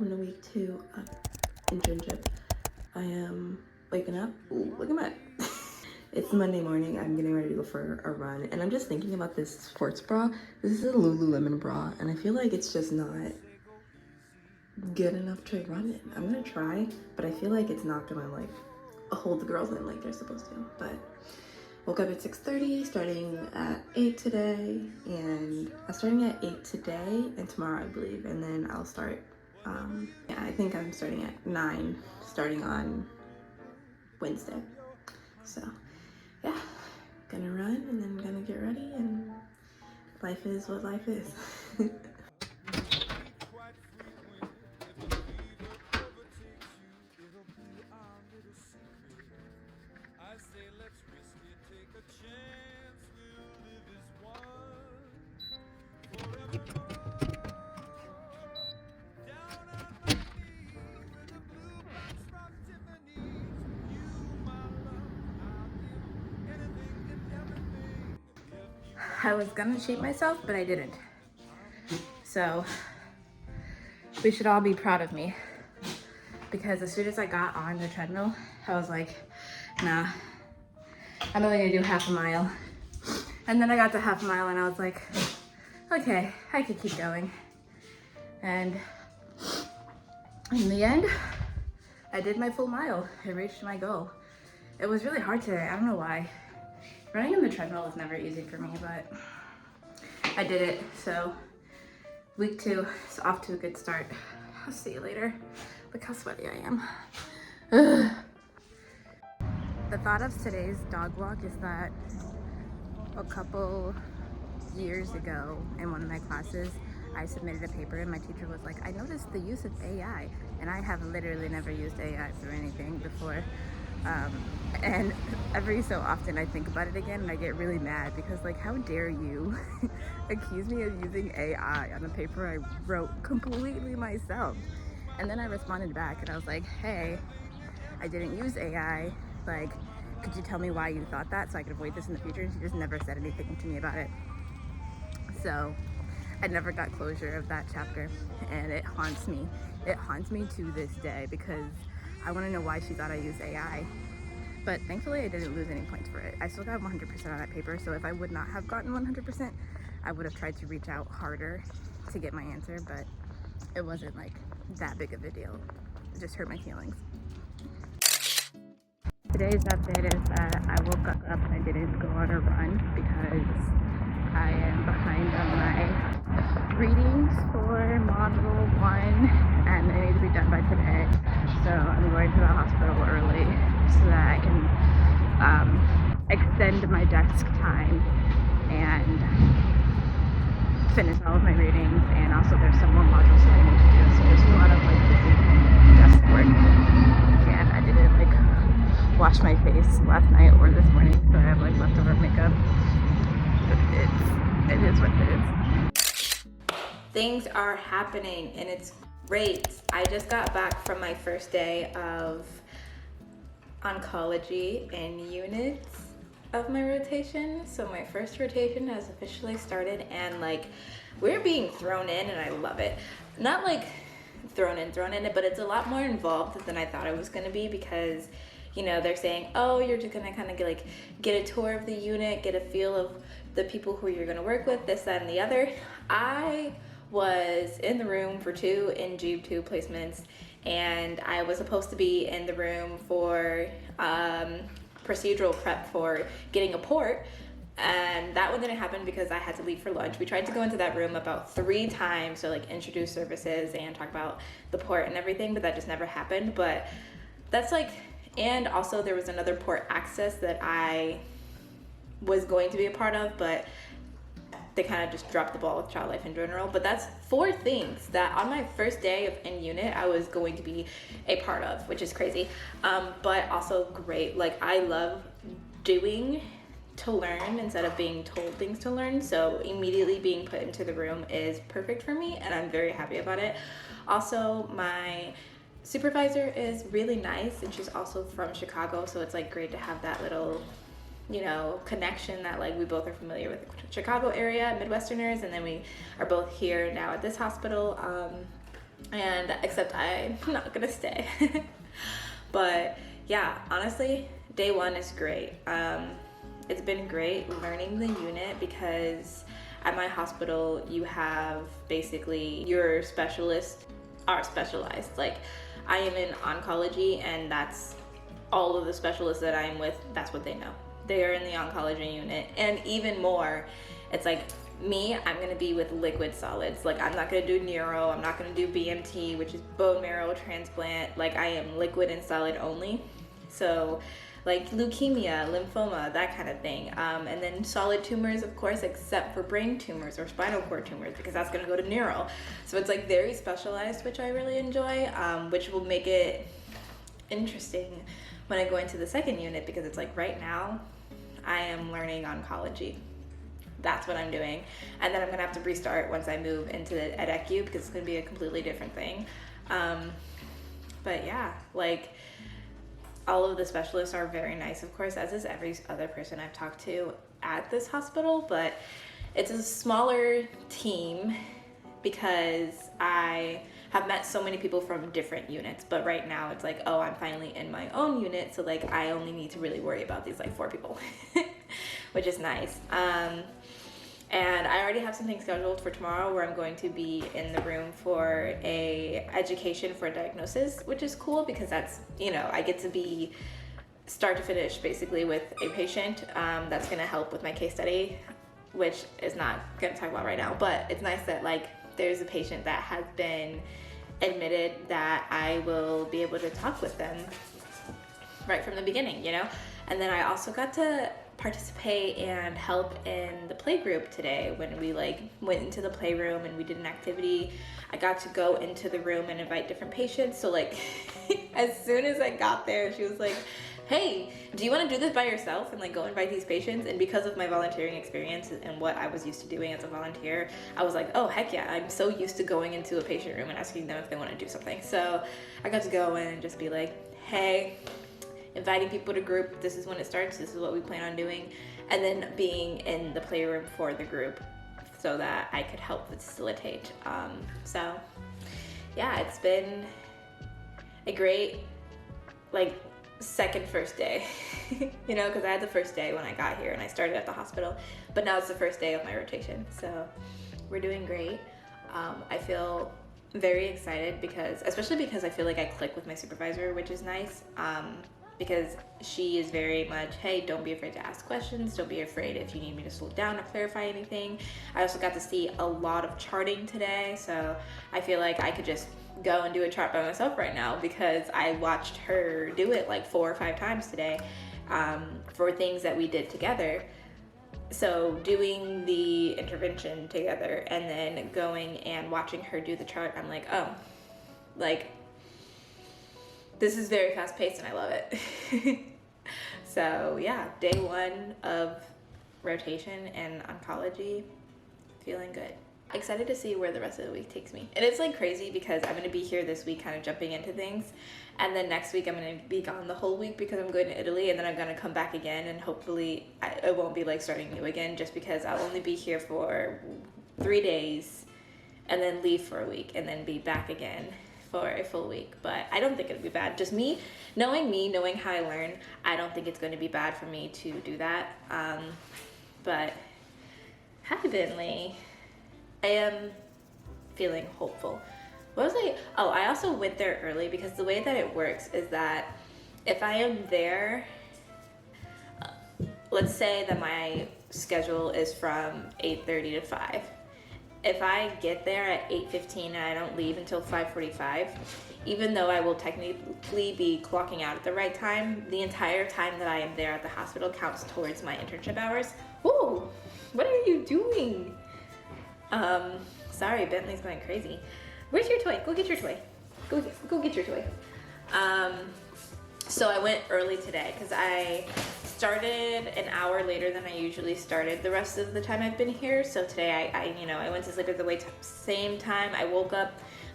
welcome to week 2 of internship. I am waking up. Ooh, look at that. It's Monday morning. I'm getting ready to go for a run, and I'm just thinking about this sports bra. This is a Lululemon bra, and I feel like it's just not good enough to run in. I'm gonna try, but I feel like it's not gonna like hold the girls in like they're supposed to. But woke up at 6:30, starting at 8 today, and I'm starting at 8 today and tomorrow, I believe, and then I'll start, yeah, I think I'm starting at 9, starting on Wednesday. So, yeah, gonna run and then gonna get ready, and life is what life is. I was gonna cheat myself, but I didn't. So we should all be proud of me, because as soon as I got on the treadmill, I was like, nah, I'm only gonna do half a mile. And then I got to half a mile and I was like, okay, I could keep going. And in the end, I did my full mile. I reached my goal. It was really hard today, I don't know why. Running on the treadmill was never easy for me, but I did it. So week 2 is off to a good start. I'll see you later. Look how sweaty I am. Ugh. The thought of today's dog walk is that a couple years ago in one of my classes, I submitted a paper and my teacher was like, I noticed the use of AI, and I have literally never used AI for anything before. And every so often I think about it again and I get really mad, because like, how dare you accuse me of using AI on a paper I wrote completely myself? And then I responded back and I was like, hey, I didn't use AI, like, could you tell me why you thought that so I could avoid this in the future? And she just never said anything to me about it. So I never got closure of that chapter, and it haunts me. It haunts me to this day, because I want to know why she thought I used AI. But thankfully I didn't lose any points for it. I still got 100% on that paper, so if I would not have gotten 100%, I would have tried to reach out harder to get my answer, but it wasn't like that big of a deal. It just hurt my feelings. Today's update is that I woke up and I didn't go on a run because I am behind on my readings for module 1, and they need to be done by today. So I'm going to the hospital early so that I can extend my desk time and finish all of my readings. And also there's some more modules that I need to do, so there's a lot of like busy desk work. And I didn't like wash my face last night or this morning, so I have like leftover makeup. But it is what it is. Things are happening and it's great. I just got back from my first day of oncology and units of my rotation. So my first rotation has officially started, and like, we're being thrown in and I love it. Not like thrown in, but it's a lot more involved than I thought it was gonna be, because you know, they're saying, oh, you're just gonna kind of get a tour of the unit, get a feel of the people who you're gonna work with, this, that, and the other. I was in the room for 2 in Jeep 2 placements, and I was supposed to be in the room for procedural prep for getting a port, and that one didn't happen because I had to leave for lunch. We tried to go into that room about 3 times to like introduce services and talk about the port and everything, but that just never happened. But that's like, and also there was another port access that I was going to be a part of, but they kind of just dropped the ball with child life in general. But that's 4 things that on my first day of in unit I was going to be a part of, which is crazy, but also great. Like, I love doing to learn instead of being told things to learn, so immediately being put into the room is perfect for me, and I'm very happy about it. Also, my supervisor is really nice, and she's also from Chicago, so it's like great to have that little, you know, connection that like we both are familiar with the Chicago area, Midwesterners, and then we are both here now at this hospital. and except I'm not gonna stay. But yeah, honestly, day one is great. It's been great learning the unit because at my hospital you have basically your specialists are specialized. Like I am in oncology, and that's all of the specialists that I'm with, that's what they know. They are in the oncology unit. And even more, it's like me, I'm gonna be with liquid solids. Like I'm not gonna do neuro, I'm not gonna do BMT, which is bone marrow transplant. Like I am liquid and solid only. So like leukemia, lymphoma, that kind of thing. And then solid tumors, of course, except for brain tumors or spinal cord tumors, because that's gonna go to neuro. So it's like very specialized, which I really enjoy, which will make it interesting when I go into the second unit, because it's like right now I am learning oncology. That's what I'm doing. And then I'm gonna have to restart once I move into the EDECU, because it's gonna be a completely different thing. But yeah, like all of the specialists are very nice, of course, as is every other person I've talked to at this hospital, but it's a smaller team because I have met so many people from different units. But right now it's like, oh, I'm finally in my own unit, so like I only need to really worry about these like 4 people, which is nice. And I already have something scheduled for tomorrow where I'm going to be in the room for a education for diagnosis, which is cool because that's, you know, I get to be start to finish basically with a patient that's gonna help with my case study, which is not gonna talk about right now, but it's nice that like there's a patient that has been admitted that I will be able to talk with them right from the beginning, you know? And then I also got to participate and help in the play group today when we like went into the playroom and we did an activity. I got to go into the room and invite different patients. So like as soon as I got there, she was like, hey, do you want to do this by yourself and like go invite these patients? And because of my volunteering experience and what I was used to doing as a volunteer, I was like, oh heck yeah, I'm so used to going into a patient room and asking them if they want to do something. So I got to go in and just be like, hey, inviting people to group, this is when it starts, this is what we plan on doing, and then being in the playroom for the group so that I could help facilitate. So yeah, it's been a great like first day, you know, because I had the first day when I got here and I started at the hospital, but now it's the first day of my rotation, so we're doing great. I feel very excited because, especially because I feel like I click with my supervisor, which is nice. Because she is very much, hey, don't be afraid to ask questions. Don't be afraid if you need me to slow down or clarify anything. I also got to see a lot of charting today, so I feel like I could just go and do a chart by myself right now because I watched her do it like 4 or 5 times today for things that we did together. So doing the intervention together and then going and watching her do the chart, I'm like, oh, like, this is very fast paced and I love it. So yeah, day 1 of rotation and oncology, feeling good. Excited to see where the rest of the week takes me. And it's like crazy because I'm gonna be here this week kind of jumping into things. And then next week I'm gonna be gone the whole week because I'm going to Italy, and then I'm gonna come back again, and hopefully it won't be like starting new again, just because I'll only be here for 3 days and then leave for a week and then be back again for a full week. But I don't think it'll be bad. Just me, knowing how I learn, I don't think it's going to be bad for me to do that. But hi Bentley, I am feeling hopeful. What was I also went there early because the way that it works is that if I am there, let's say that my schedule is from 8:30 to 5. If I get there at 8:15 and I don't leave until 5:45, even though I will technically be clocking out at the right time, the entire time that I am there at the hospital counts towards my internship hours. Whoa, what are you doing? Sorry, Bentley's going crazy. Where's your toy? Go get your toy. Go get your toy. So I went early today because I started an hour later than I usually started the rest of the time I've been here. So today I went to sleep at the same time. I woke up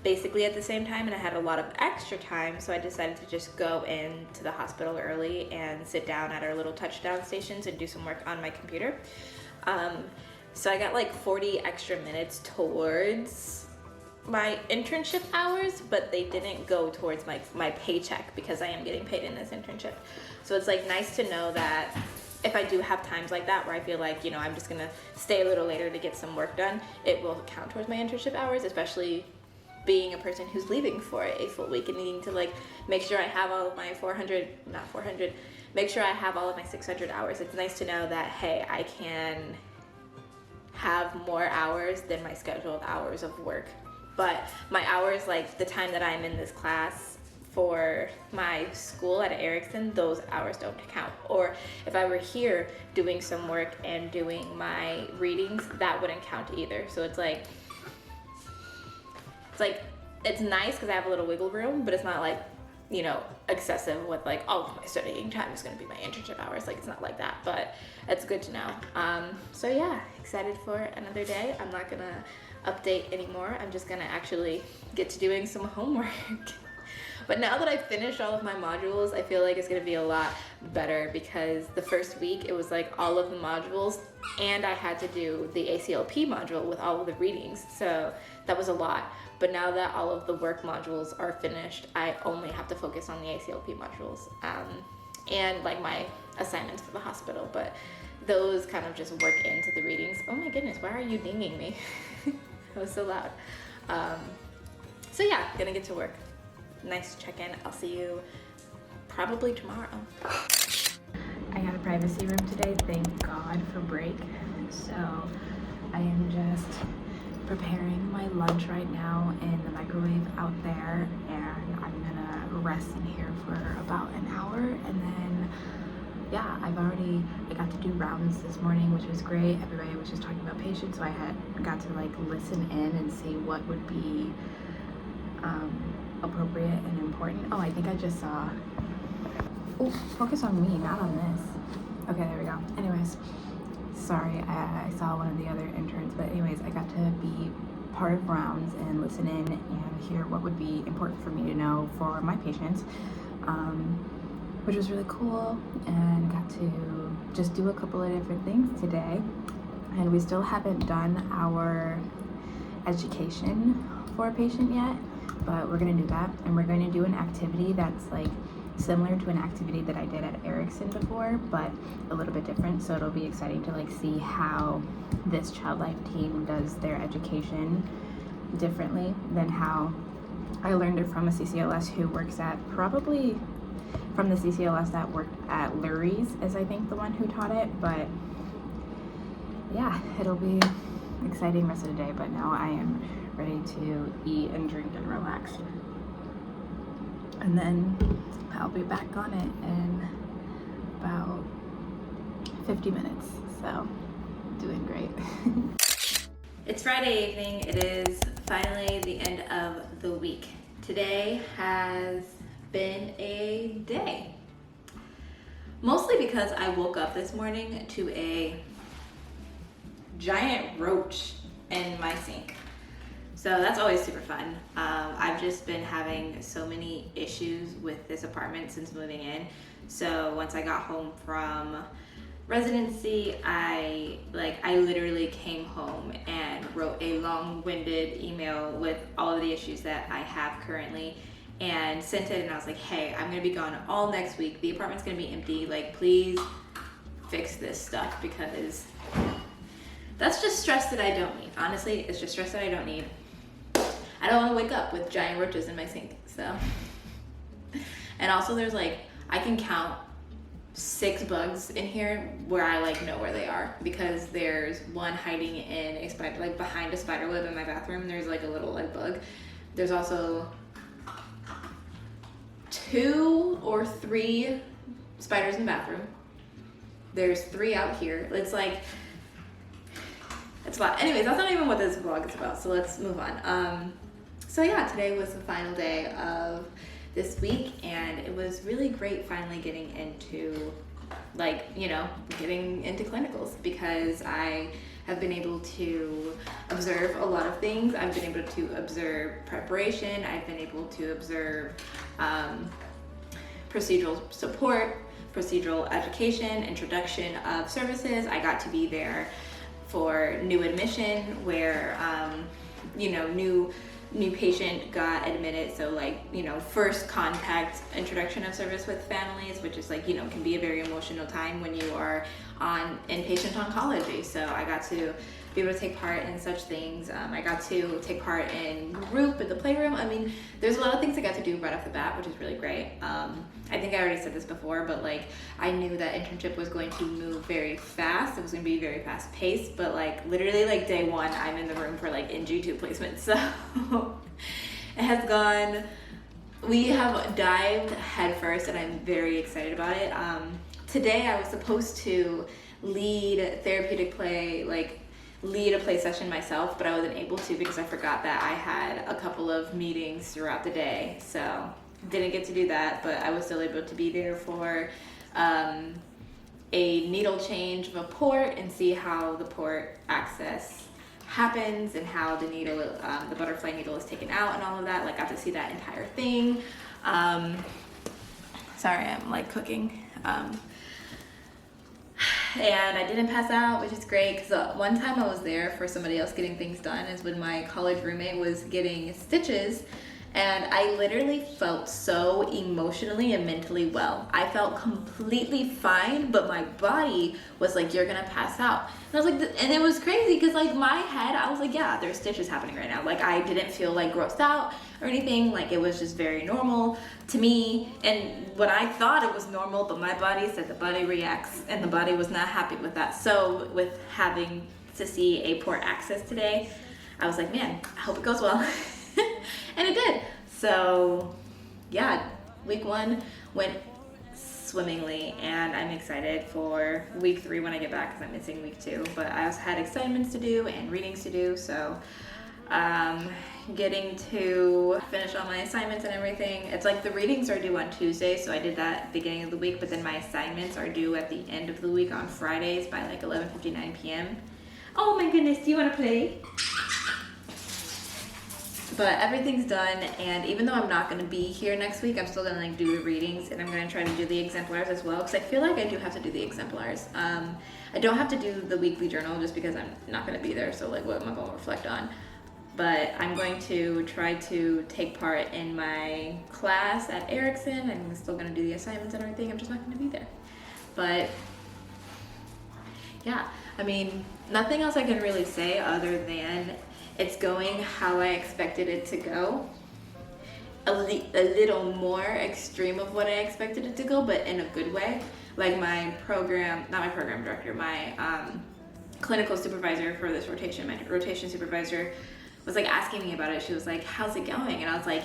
basically at the same time, and I had a lot of extra time, so I decided to just go into the hospital early and sit down at our little touchdown stations and do some work on my computer. So I got like 40 extra minutes towards my internship hours, but they didn't go towards my paycheck because I am getting paid in this internship. So it's like nice to know that if I do have times like that where I feel like, you know, I'm just gonna stay a little later to get some work done, it will count towards my internship hours, especially being a person who's leaving for a full week and needing to like make sure I have all of my make sure I have all of my 600 hours. It's nice to know that, hey, I can have more hours than my scheduled hours of work. But my hours, like the time that I'm in this class for my school at Erickson, those hours don't count. Or if I were here doing some work and doing my readings, that wouldn't count either. So it's nice because I have a little wiggle room, but it's not like, you know, excessive with like, oh, my studying time is going to be my internship hours. Like, it's not like that, but it's good to know. So yeah, excited for another day. I'm not gonna update anymore. I'm just gonna actually get to doing some homework. But now that I've finished all of my modules, I feel like it's gonna be a lot better, because the first week it was like all of the modules and I had to do the ACLP module with all of the readings. So that was a lot. But now that all of the work modules are finished, I only have to focus on the ACLP modules and like my assignments for the hospital. But those kind of just work into the readings. Oh my goodness, why are you dinging me? That was so loud. So yeah, gonna get to work. Nice check-in. I'll see you probably tomorrow. I got a privacy room today, thank God for break. So I am just preparing my lunch right now in the microwave out there, and I'm gonna rest in here for about an hour, and then yeah, I got to do rounds this morning, which was great. Everybody was just talking about patients, so I got to like listen in and see what would be appropriate and important. Oh, I think I just saw, oh, focus on me, not on this. Okay, there we go. Anyways, sorry, I saw one of the other interns, but anyways, I got to be part of rounds and listen in and hear what would be important for me to know for my patients, which was really cool, and got to just do a couple of different things today. And we still haven't done our education for a patient yet, but we're gonna do that, and we're going to do an activity that's like similar to an activity that I did at Erickson before, but a little bit different. So it'll be exciting to like see how this child life team does their education differently than how I learned it from a CCLS who works at, probably from the CCLS that worked at Lurie's is I think the one who taught it. But yeah, it'll be exciting rest of the day, but now I am ready to eat and drink and relax. And then I'll be back on it in about 50 minutes, so doing great. It's Friday evening. It is finally the end of the week. Today has been a day. Mostly because I woke up this morning to a giant roach in my sink. So that's always super fun. I've just been having so many issues with this apartment since moving in. So once I got home from residency, I literally came home and wrote a long-winded email with all of the issues that I have currently and sent it, and I was like, hey, I'm gonna be gone all next week. The apartment's gonna be empty. Like, please fix this stuff, because that's just stress that I don't need. Honestly, it's just stress that I don't need. I don't want to wake up with giant roaches in my sink, so. And also there's like, I can count 6 bugs in here where I like know where they are, because there's one hiding in a spider, like behind a spider web in my bathroom. There's like a little like bug. There's also 2 or 3 spiders in the bathroom. There's 3 out here. It's like, it's a lot. Anyways, that's not even what this vlog is about, so let's move on. So yeah, today was the final day of this week, and it was really great finally getting into, like, you know, getting into clinicals, because I have been able to observe a lot of things. I've been able to observe preparation. I've been able to observe procedural support, procedural education, introduction of services. I got to be there for new admission, where, you know, new new patient got admitted, so like, you know, first contact introduction of service with families, which is like, you know, can be a very emotional time when you are on inpatient oncology. So I got to be able to take part in such things. I got to take part in group in the playroom. I mean, there's a lot of things I got to do right off the bat, which is really great. I think I already said this before, but like I knew that internship was going to move very fast. It was going to be very fast paced, but like literally like day one, I'm in the room for like NG2 placement. So it has gone, we have dived headfirst and I'm very excited about it. Today I was supposed to lead therapeutic play, like lead a play session myself, but I wasn't able to because I forgot that I had a couple of meetings throughout the day. So didn't get to do that, but I was still able to be there for a needle change of a port and see how the port access happens and how the needle, the butterfly needle is taken out and all of that. Like got to see that entire thing. Sorry, I'm like cooking. And I didn't pass out, which is great because one time I was there for somebody else getting things done is when my college roommate was getting stitches, and I literally felt so emotionally and mentally well. I felt completely fine, but my body was like, you're gonna pass out. And I was like, and it was crazy because like my head, I was like, yeah, there's stitches happening right now. Like I didn't feel like grossed out or anything. Like it was just very normal to me. And what I thought it was normal, but my body said the body reacts and the body was not happy with that. So with having to see a port access today, I was like, man, I hope it goes well. And it did. So yeah, week one went swimmingly and I'm excited for week 3 when I get back because I'm missing week 2. But I also had assignments to do and readings to do, so getting to finish all my assignments and everything. It's like the readings are due on Tuesday, so I did that at the beginning of the week, but then my assignments are due at the end of the week on Fridays by like 11:59 p.m. Oh my goodness, do you want to play? But everything's done, and even though I'm not going to be here next week, I'm still going to like do the readings, and I'm going to try to do the exemplars as well, because I feel like I do have to do the exemplars. I don't have to do the weekly journal just because I'm not going to be there, so like what am I going to reflect on? But I'm going to try to take part in my class at Erickson. I'm still going to do the assignments and everything. I'm just not going to be there. But yeah, I mean, nothing else I can really say other than it's going how I expected it to go. A little more extreme of what I expected it to go, but in a good way. Like my program, not my program director, my clinical supervisor for this rotation, my rotation supervisor was like asking me about it. She was like, how's it going? And I was like,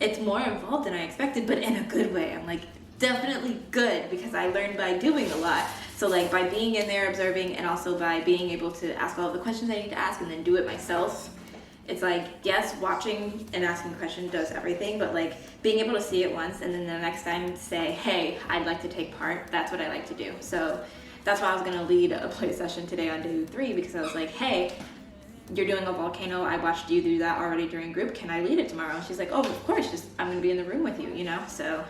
it's more involved than I expected, but in a good way. I'm like, definitely good, because I learned by doing a lot. So like by being in there observing, and also by being able to ask all of the questions I need to ask and then do it myself. It's like, yes, watching and asking questions does everything, but like being able to see it once and then the next time say, hey, I'd like to take part, that's what I like to do. So that's why I was gonna lead a play session today on day 3, because I was like, hey, you're doing a volcano, I watched you do that already during group, can I lead it tomorrow? And she's like, oh, of course, just I'm gonna be in the room with you, you know? So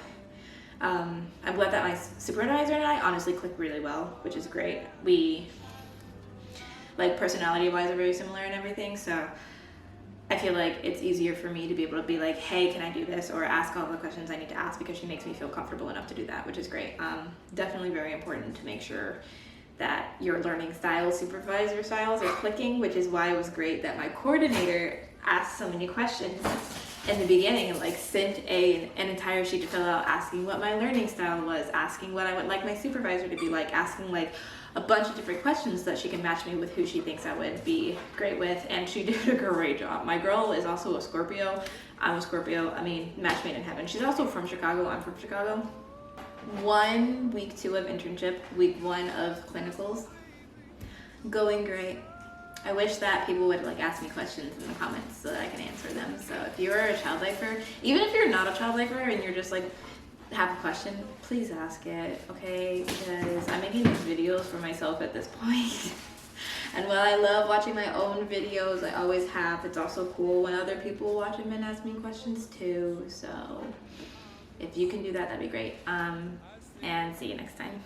I'm glad that my supervisor and I honestly click really well, which is great. We, like, personality-wise are very similar and everything, so I feel like it's easier for me to be able to be like, hey, can I do this? Or ask all the questions I need to ask, because she makes me feel comfortable enough to do that, which is great. Definitely very important to make sure that your learning style, supervisor styles are clicking, which is why it was great that my coordinator asked so many questions in the beginning and like sent an entire sheet to fill out, asking what my learning style was, asking what I would like my supervisor to be like, asking like a bunch of different questions so that she can match me with who she thinks I would be great with, and she did a great job. My girl is also a Scorpio. I'm a Scorpio. I mean, match made in heaven. She's also from Chicago. I'm from Chicago. Week 2 of internship, week 1 of clinicals, going great. I wish that people would like ask me questions in the comments so that I can answer them. So if you're a child lifer, even if you're not a child lifer and you're just like have a question, please ask it, okay? Because I'm making these videos for myself at this point. And while I love watching my own videos, I always have, it's also cool when other people watch them and ask me questions too. So if you can do that, that'd be great. And see you next time.